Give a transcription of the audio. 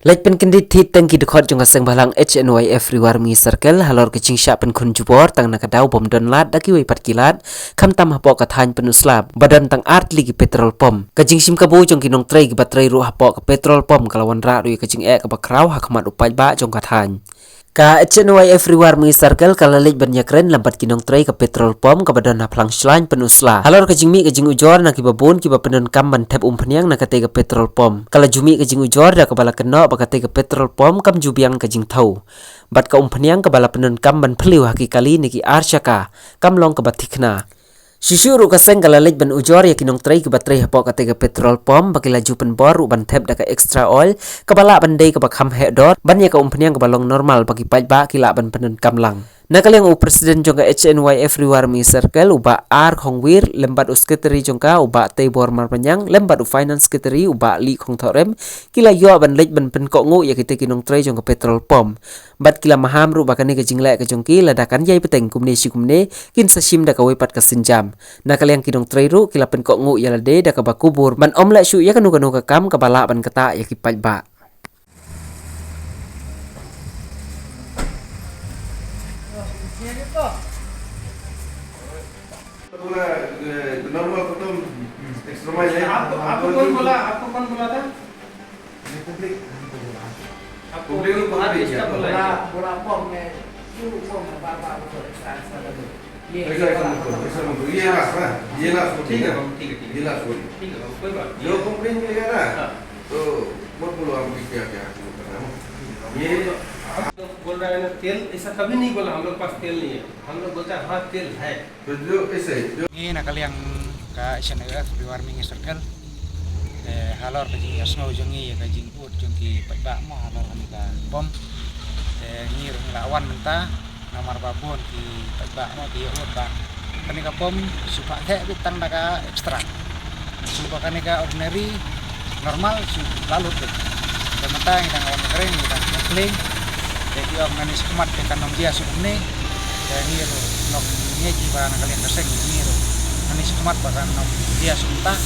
Like pen kendit hit tang ki dekhot jong kaseng balang HNYF riwar mi circle halor kecing syak pen kun jubor tang nakadau bom don lat daki wei pat kilat kam tam hapo kathan pen uslap badan tang art ligi petrol pom kecing sim kabu jong kinong tray ki batray ru hapo ke petrol pom kalawan ra ru kecing ka bakrau hakmat upai ba jong kathan ka HNYF riwar mi circle kalalik banyak ren lambat kinong tray ke petrol pom ke badan haplang shlain pen usla halor kecing mi kecing ujor nak ki babun ki bapenon kam ban tep umpanyang nak ke petrol pom kala jumi kecing ujor dak bala keno bakate ke petrol pom kam jubiang kajing thau bat ka umpanyang ke bala penun kam ban phliu haki kali niki arshaka kam long ke batikna Shishuru kaseng kalalik ban ujor ya kinong tray ke batray hapo kate ke petrol pom bakila jupen bor ban tep daka extra oil kabala bandai ke bakham hedor ban ya ka umpanyang ke balong normal bagi ba kila ban penun kam lang Nakaliang u presiden jongka HNYF riwar mi circle uba ar khongwir lembat u sekretari jongka uba tebor marpanyang lembat u finance sekretari uba li khong thorem kila yo ban lej ban pen ko ngu ya kite kinong tray jongka petrol pom bat kila maham ru bakane ke jingle ke jongki ladakan yai peteng kumne si kumne kin sashim da ka wepat ka sinjam nakaliang kinong tray ru kila pen ko ngu ya lade da ka bakubur ban omla shu ya kanu ka kam ka bala ban kata ya ki ba normal तुम एक्स्ट्रा है आपको कौन बोला था पब्लिक आपको बाहर इसका बोला पॉम में यू पॉम में बार को ये ये लास्ट ठीक है ये लास्ट कोई बात जो कंप्लेन मिलेगा ना तो बहुत बोलो हम क्या क्या ये बोल रहे हैं तेल ऐसा कभी नहीं बोला हम लोग पास तेल नहीं है हम लोग बोलते हैं हाँ तेल है तो जो ऐसे जो ini nakaliang ka SNF di warming circle halor ka jing snow jongi ka jing ut jongki pagba mo halor ani ka bom ngir lawan menta namar babon ki pagba mo di ut ba kani ka bom suka the bitang daga ekstra suka kani ka ordinary normal su lalu ke menta ngidang awan kering ngidang kling jadi organis kemat kan nom dia sukne ngir nok ngeji ba nakaliang kaseng ngir anis kumat bahkan nom dia sumpah